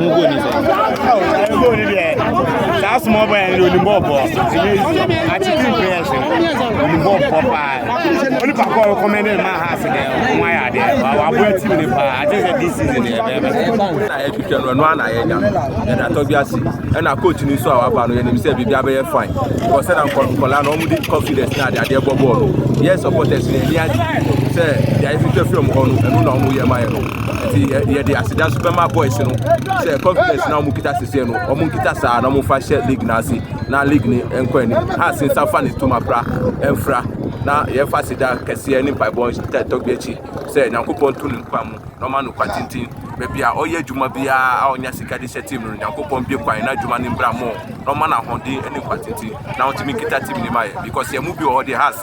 who go ni say go ni there that small boy and the ball I think players the ball pop only papa recommended my house there why are there our boy team ni pa I think this season there na e twetwe no na ye nya and atobiasi and na coach ni so our no ye nim say bibia be fine because say na kola no mu di confidence na dey ball yes supporters ni say they if you from on and no mu ye ma ye no ye dey asida superman boys no say confidence na mu kita sese no o mu kita sa na mu fa share league na si na league ni enko ni ha sin sa fa ni to mapra enfra na ye fa sida kese ni pai bon talk be chi say nyankopon tu ni kwa mu no ma no kwatintin be bia oye djuma bia a onya sika de she team no nyankopon bi kwan na djuma ni bra mo no ma na honde ni kwatintin na otimi kita team ni ma ye because ye mu bi o de has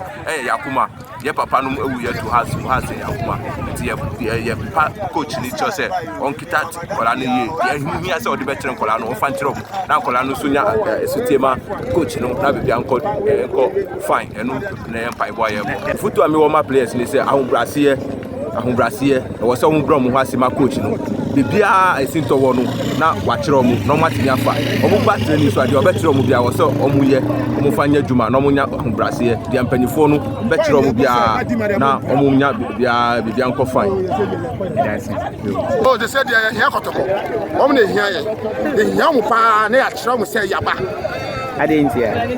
yakuma ye papa no ewu ye to has yakuma ye coach ni cho say on kita kola ni ye hu ya say o de betre kola no fa ntiro na kola no so nya esutema coach no na be bia enko fine enu na ye pai boy ye futu ami wo ma players ni say ahombrase e wo say wo bro mo ho asema coach no bibia esinto wo no na wa kire mu no matimi afa omo ba training so ade obetire mu bia wo say omo ye omo fanya djuma no omo nya ahombrase e bia mpanyifo no betire mu bia na omo nya bibia nko fine oh they said here kotoko omo na ehia mu pa na ya kire mu say yaba ade ntia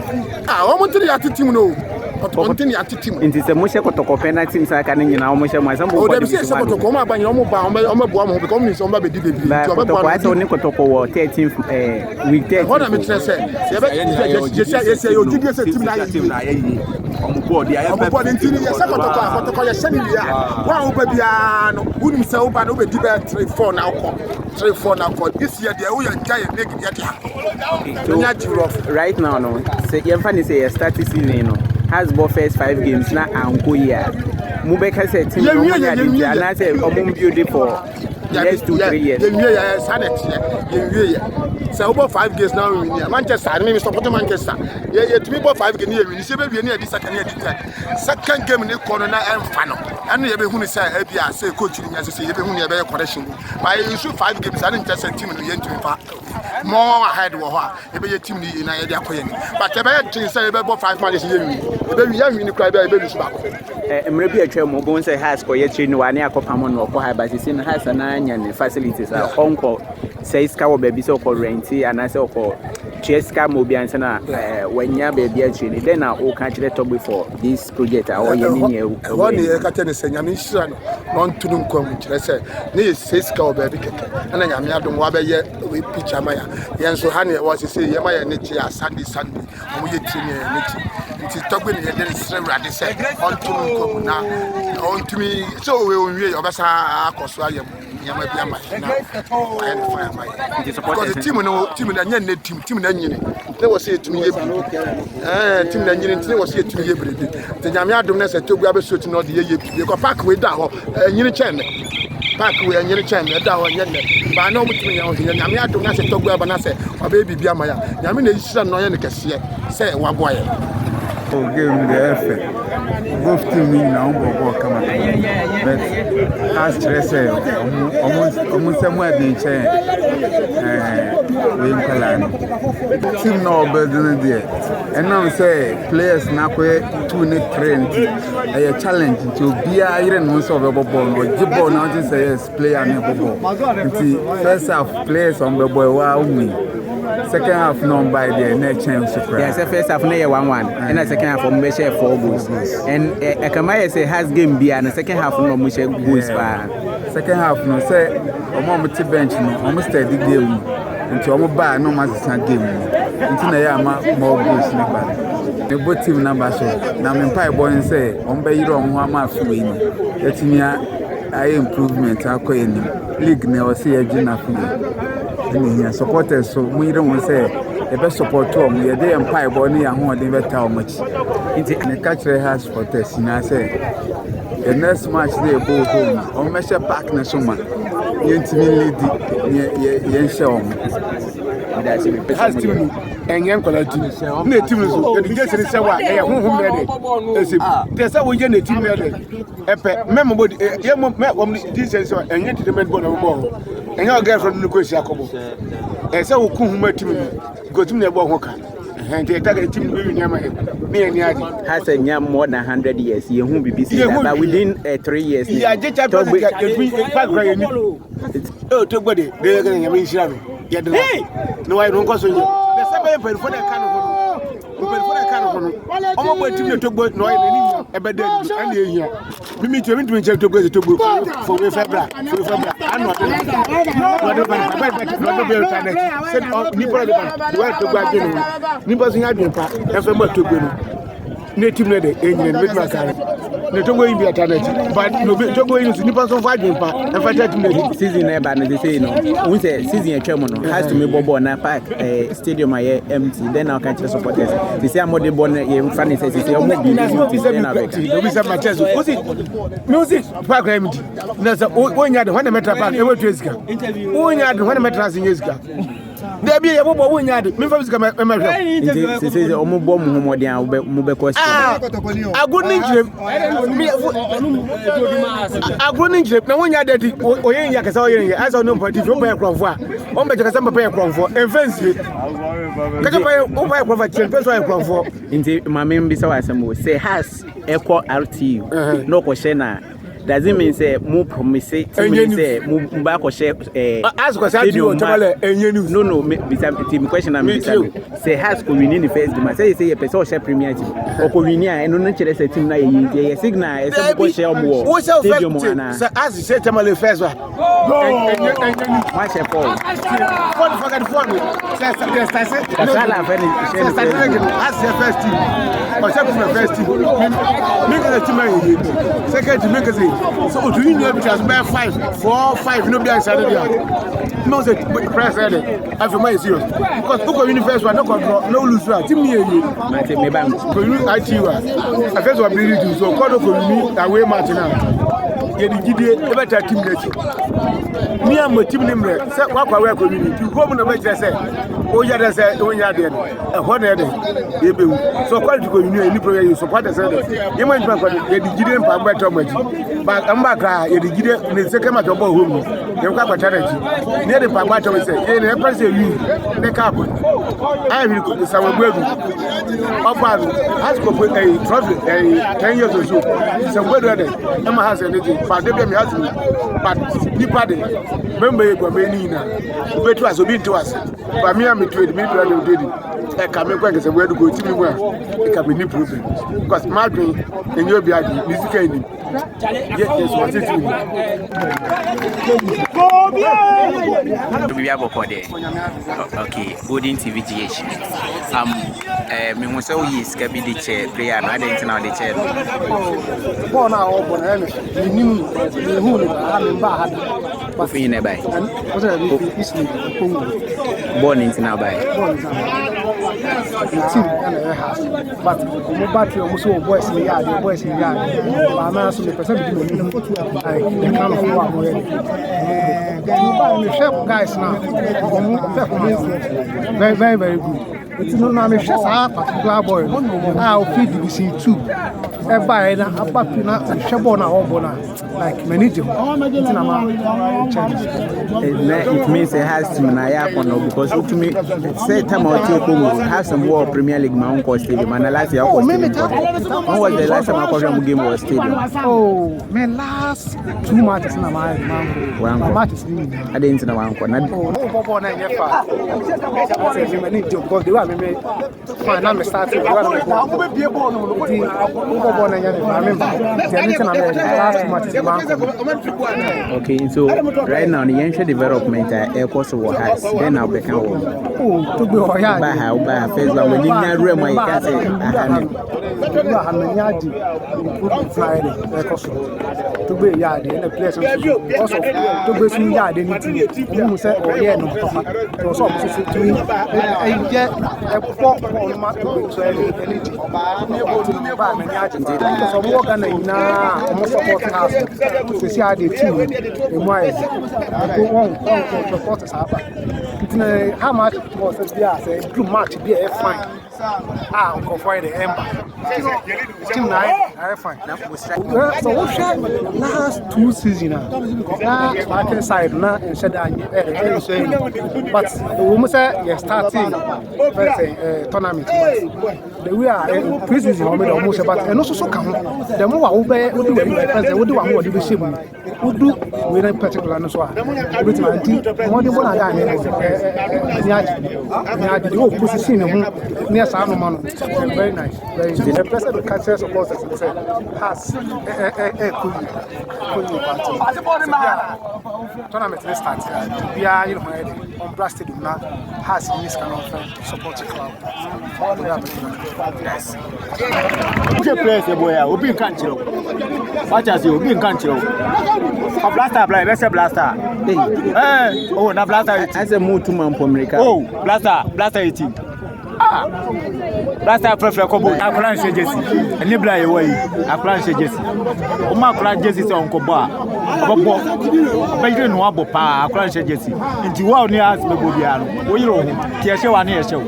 omo tiri ya team no continue at team inti se mo she kotoko penalty nsa ka nyina o mo she mo asambo o de se kotoko mo agban o mo ba o mo bo mo because me so mo be di baby to be bo aso ni kotoko wo 13 week 13 what am I trying to say yes you did say team na ye omo board ya omo board nti ni yes kotoko ye shani wi a wa o ba bia no unim se o ba no be di ba 3-4 na ko 3-4 na ko this year there we giant make it right now no say you fan say start season no has ball first 5 games na anko here mubeka say team no nya dey and say omum build for next 2-3 years yeah sanet yeah say over 5 games now we win Manchester me support Manchester yeah to me 5 games we win say be we na second game ni kono na emfa no anu ye be hu ni say e bia say coach ni nya say ye be hu ni e be correction but you shoot 5 games and Manchester team no ye ntumi fa more ahead wo ho a e be ye team ni na ye dey akoye ni but e be ye say e be 5 matches ye win e be ya win ni cry be lose back emre bi atwa mo bon say has ko ye train wa ne akopam no ko ha ba sisi na has na nya ne facilities a onko say ska wo ba bi say ko renti ana say ko cheska mo bi ansa na wanya ba bi a train then na o ka kire top for this project a o ye ni e wo ne ka tene say nyame hira no non tunum kwam kire say ne ye ska wo ba bi keke ana nyame adom wa ba ye we picture maya yen so ha ne wo say ye maya ne chi Asante o ye train ne chi nti togbe ne ye dey rade say on tunum kwam na on tumi so we onwie obesa akoso ayem yama bia ma na and fire my because the team na nya team na nyini they was say tumi ye bi team na nyini they was say tumi ye bi the nyame adom na say togbu abeso ti no de ye because park we da ho nyini chen park we nyini chen da ho nyene ba na omutumi nya ho nyame adom na say togbu aba na say oba bibia ma ya nyame na yisira no ye ne kese say wa boye o game the effort both team now go come but as stress almost somewhere dey change we plan team no burden there and now say players na ko two ne trend a challenge to be a iron no so be ball no jibo now to say yes player ne ball first half players on the boy wa win second half no by the next chance to cry. Yes, first half na 1-1 and the second half we share 4 goals. And Akamaya say has game be and the second half no we share goals pa. Second half no say omo mti bench no omo steady game nti omo ba no ma game nti na ya ma more goals ni ba. The both team number so na me pai boy say omo be yiro omo ama afuwe ni yetinya aye improvement akoye ni league na o say agina afuwe. Any supporters so we don't want say the best support to me dey empire boy ni ahun dey better much into the culture has supporters na say the next match dey go home on measure park na so ma yentimi lead ye show That's it. Has team and young quality. No team is the just in Sawa, whom ready. There's a way in the team ready. Member, this is and yet the men born of ball. And your girlfriend, Lucas Jacobo. And so, who team go to the ball. And they attack a team me and Yadi. Has a young more than 100 years. You won't be busy, but within 3 years. Yeah, just a back right. Oh, to body, they're going to be no, I don't go so. The seven for the kind of I'm going to talk about no, about the here. We meet you to check to go to book for February. I'm not native lady in with my car. The Togo in the alternative, but no Togo is nippers of fighting part and fighting season. But they say no, we say season a chairman has to be Bobo na park stadium I empty. Then I'll catch the supporters. They say I'm more the bonnet in funny says it's almost been my chest. What's it? Music park empty. There's a one yard 100 meter park ever to Iska. 1 yard 100 meters in Iska. There be a bobo when you had me from America. This is almost bomb more than Mube question. I couldn't trip. I couldn't trip. Now, when you had that, or Yakasaw, as I know, but if you pay a crop for, on better some pay a crop for, and fancy. Into my member, so I say has equal RTU, no question. Doesn't mean say more promise say back or share ask us how you no team question I'm say has win the first game say a person share premier team or win and no chance team na ye signal e say go share more stadium na say as say tamale first one match e fall forget phone say sala as the first team or second first team make the team second team make so to you know because by 5 4 5 no be inside there no say press ready I feel my serious because who go win the first one no control no lose one team me me ban go you I first one be ready so call go me away match now ye di gidie e beta team dey me am team nimre say kwakwa we community go mu no be say o ya dey say o nya dey e ho dey e be so call go you any prayer you support the say ye man try ye di gidie mpa beto maji ba amba ka ye di gidie ne second match obo home ye kwa kwa challenge ne dey mpa beto say ye ne press you ne cap I will go some gbedu opa has go put a trophy 10 years or so some gbedu dey e ma has anything but they be has but nipa dey remember you go be ni na betu as obi to us but me am trade me do dey e ka me kwa say gbedu go timi wa e ka be ni problem because madrin enye obi adi music any yes what it mean we have for there okay Golden TV GH me who say we is be the chair player na dey now the chair ball na o ball na ni hu ni ba ha ba fi ne bai o say be is ni ball ni na bai team na house but mo battery o so boys ni yard ba na so the person be no I kind of wa mo guys now very very good. It's not a chess particular boy. I'll feed BBC 2. Everybody, about Shabona or Bona, like manager. It means it has to be because to me, say time or two have some more Premier League my uncle stadium and the last year when was the last time I called game was stadium? Oh, man, last 2 matches in my matches. I didn't know one corner. Because they were fine, I'm starting. Okay, so right now the young development air course has then I'll become to be by how by face when you room my can say to be yard in the place also to be some yard in it. You say, oh, yeah, no, to get a ma so elite ba me ni agent so mo ga na mo support house so see how the team e mo ai ko won support saba how much was it there say group match be fine go for the ember team na fine so what last 2 seasons na market side na said but the woman say you starting tournament the we are preseason almost but and also so come the more we be we do one more the shape we do we in particular no so we to anti more the bona ga ni the position near Sano man very nice very good the president catcher supporters say has cool tournament will start we are you know on Bra Stadium now has in this kind of support the club yes je press boy obi kan chiro watch as you obi kan chiro a blaster play be say blaster oh na blaster as a move to man for America oh blaster 18 blaster prefer ko bo akran se jesi eni bla ye wa yi akran se jesi o ma akran jesi se onko bo a bobo be no abo pa akran se jesi nti wa oni as me go bia no wo yiro ho ti e hye wa na ye hye wo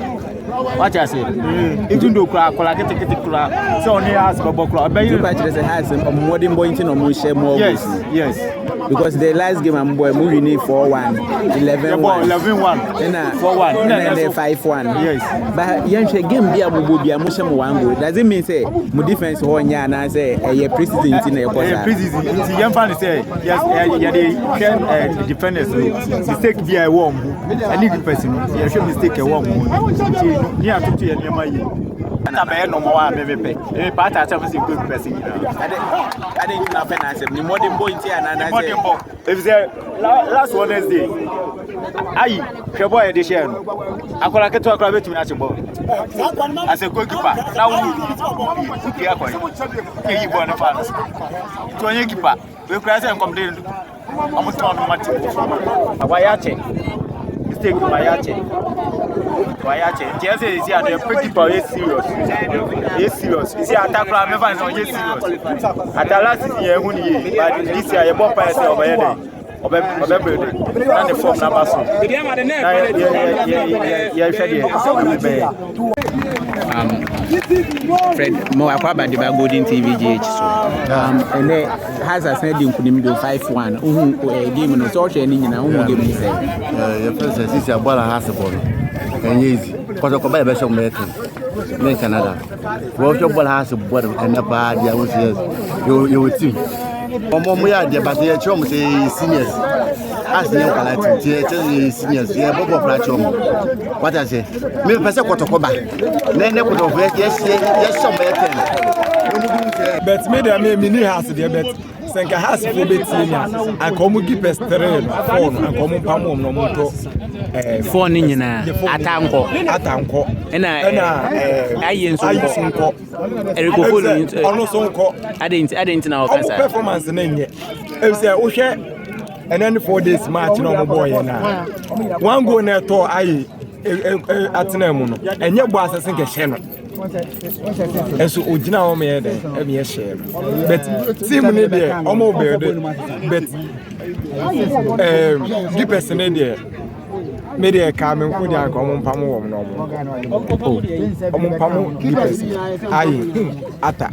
watch as even do kura kete kura so oni as bobo kura be yiro ba chire se has modern boy nti no mo share more yes because the last game I'm boy we need 4-1 11-1 and 4-1 and then 5-1 yes but yan game bia bobo bia mo share mo 1 goal does it mean say mo defense ho nya na say e preseason nti na e ko sa preseason nti yan fan say yes the defenders mistake bia e wo mo any person you show mistake e wo mo nti ni atutu ye niam ayi na be no mo wa mepepe e pa ta cha say good person I didn't know finance ni modern boy nti ana say if say last Wednesday ayi hwe boy de share no akola keto akola betumi na chebo as a goalkeeper na wu ki akoy ke yi boy na fa to onye keeper we kra say complain amuto no mati awayache mistake wayache just say see the goalkeeper is serious you see attack plan me find on serious at last year hu ni but this year you bump pass over here obe build na the form number so Fred mo akwaba de ba Golden TV GH so and then has a said in kunim do 5-1 game no so hwe ni nyina game ni say your first is a ball has a ball and easy because of by best American in Canada what your ball has a ball and a bad ya was you team omo ya de but ya chom say seniors as the quality seniors ya bobo fracture what I say me person kotokoba na kotokoba yes some American but me dey me ni has there but senka has for betinya akomu keepers 3 4 akomu pamom no monto 4 ni nyina atanko ena ayen sonko eriko folo ono sonko adent na okansa performance na nye e say wo hwe enen 4 days match no mo boy na one goal na to ayi atena mu no enye bo asese nke hye no eso ogina o me dey e me share but team ni dey o mo be dey but the person dey media come and put down common pamo no pamo the person ayi ata